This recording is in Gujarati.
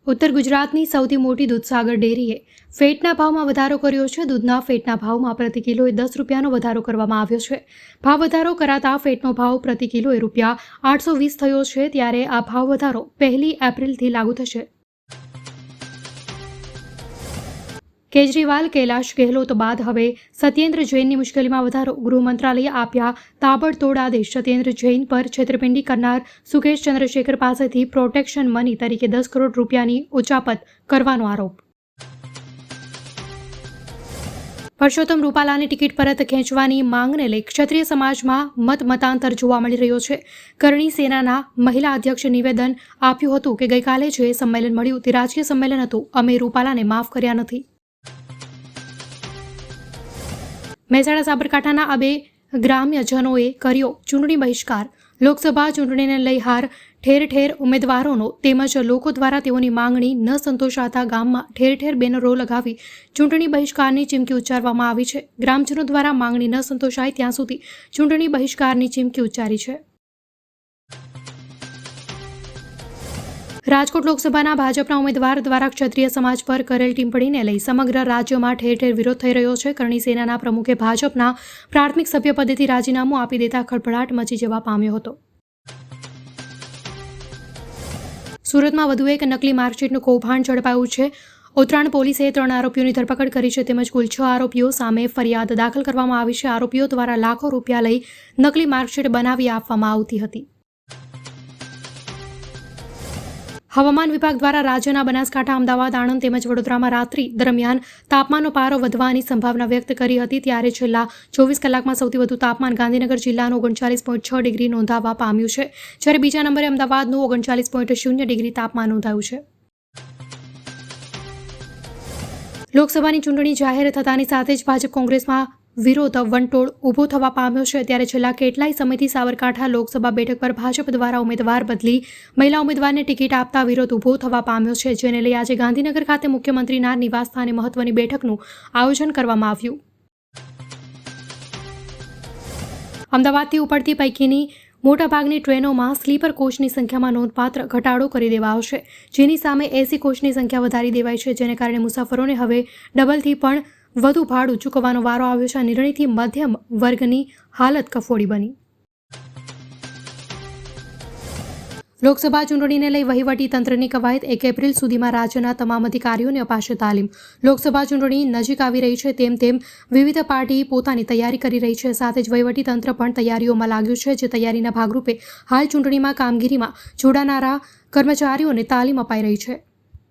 ઉત્તર ગુજરાતની સૌથી મોટી દૂધસાગર ડેરીએ ફેટના ભાવમાં વધારો કર્યો છે। દૂધના ફેટના ભાવમાં પ્રતિ કિલોએ 10 રૂપિયાનો વધારો કરવામાં આવ્યો છે। ભાવ વધારો કરાતા ફેટનો ભાવ પ્રતિ કિલોએ ₹820 થયો છે, ત્યારે આ ભાવ વધારો 1 એપ્રિલથી લાગુ થશે। કેજરીવાલ કૈલાશ ગેહલોત બાદ હવે સત્યેન્દ્ર જૈનની મુશ્કેલીમાં વધારો। ગૃહ મંત્રાલયે આપ્યા તાબડતોડ આદેશ। સત્યેન્દ્ર જૈન પર છેતરપિંડી કરનાર સુકેશ ચંદ્રશેખર પાસેથી પ્રોટેક્શન મની તરીકે 10 કરોડ રૂપિયાની ઉચાપત કરવાનો આરોપ। પરસોત્તમ રૂપાલાની ટિકિટ પરત ખેંચવાની માંગને લઈ ક્ષત્રિય સમાજમાં મતાંતર જોવા મળી રહ્યો છે। કરણી સેનાના મહિલા અધ્યક્ષે નિવેદન આપ્યું હતું કે ગઈકાલે જે સંમેલન મળ્યું તે રાજકીય સંમેલન હતું, અમે રૂપાલાને માફ કર્યા નથી। મહેસાણા સાબરકાંઠાના આ બે ગ્રામ્યજનોએ કર્યો ચૂંટણી બહિષ્કાર। લોકસભા ચૂંટણીને લઈ હાર ઠેર ઠેર ઉમેદવારોનો તેમજ લોકો દ્વારા તેઓની માંગણી ન સંતોષાતા ગામમાં ઠેર ઠેર બેનરો લગાવી ચૂંટણી બહિષ્કારની ચીમકી ઉચ્ચારવામાં આવી છે। ગ્રામજનો દ્વારા માંગણી ન સંતોષાય ત્યાં સુધી ચૂંટણી બહિષ્કારની ચીમકી ઉચ્ચારી છે। રાજકોટ લોકસભાના ભાજપના ઉમેદવાર દ્વારા ક્ષત્રિય સમાજ પર કરેલ ટિપ્પણીને લઈ સમગ્ર રાજ્યમાં ઠેર ઠેર વિરોધ થઈ રહ્યો છે। કરણી સેનાના પ્રમુખે ભાજપના પ્રાથમિક સભ્યપદેથી રાજીનામું આપી દેતા ખળભળાટ મચી જવા પામ્યો હતો। સુરતમાં વધુ એક નકલી માર્કશીટનું કૌભાંડ ઝડપાયું છે। ઉત્તરાયણ પોલીસે 3 આરોપીઓની ધરપકડ કરી છે, તેમજ કુલ 6 આરોપીઓ સામે ફરિયાદ દાખલ કરવામાં આવી છે। આરોપીઓ દ્વારા લાખો રૂપિયા લઈ નકલી માર્કશીટ બનાવી આપવામાં આવતી હતી। હવામાન વિભાગ દ્વારા રાજ્યના બનાસકાંઠા, અમદાવાદ, આણંદ તેમજ વડોદરામાં રાત્રિ દરમિયાન તાપમાનનો પારો વધવાની સંભાવના વ્યક્ત કરી હતી, ત્યારે છેલ્લા 24 કલાકમાં સૌથી વધુ તાપમાન ગાંધીનગર જિલ્લાનું 39.6 ડિગ્રી નોંધાવા પામ્યું છે, જ્યારે બીજા નંબરે અમદાવાદનું 39.0 ડિગ્રી તાપમાન નોંધાયું છે। લોકસભાની ચૂંટણી જાહેર થતાની સાથે જ ભાજપ કોંગ્રેસમાં વિરોધ વંટોળ ઊભો થવા પામ્યો છે, ત્યારે છેલ્લા કેટલાય સમયથી સાબરકાંઠા લોકસભા બેઠક પર ભાજપ દ્વારા ઉમેદવાર બદલી મહિલા ઉમેદવારને ટિકિટ આપતા વિરોધ ઊભો થવા પામ્યો છે, જેને લઈ આજે ગાંધીનગર ખાતે મુખ્યમંત્રીના નિવાસસ્થાને મહત્વની બેઠકનું આયોજન કરવામાં આવ્યું। અમદાવાદથી ઉપડતી પૈકીની મોટાભાગની ટ્રેનોમાં સ્લીપર કોચની સંખ્યામાં નોંધપાત્ર ઘટાડો કરી દેવાયો છે, જેની સામે એસી કોચની સંખ્યા વધારી દેવાઈ છે, જેને કારણે મુસાફરોને હવે ડબલથી પણ વધુ ભાડું ચૂકવવાનો વારો આવ્યો છે। આ નિર્ણયથી મધ્યમ વર્ગની હાલત કફોડી બની। લોકસભા ચૂંટણીને લઈ વહીવટી તંત્રની કવાયત 1 એપ્રિલ સુધીમાં રાજ્યના તમામ અધિકારીઓને અપાશે તાલીમ। લોકસભા ચૂંટણી નજીક આવી રહી છે, તેમ વિવિધ પાર્ટી પોતાની તૈયારી કરી રહી છે, સાથે જ વહીવટી તંત્ર પણ તૈયારીઓમાં લાગ્યું છે, જે તૈયારીના ભાગરૂપે હાલ ચૂંટણીમાં કામગીરીમાં જોડાનારા કર્મચારીઓને તાલીમ અપાઈ રહી છે।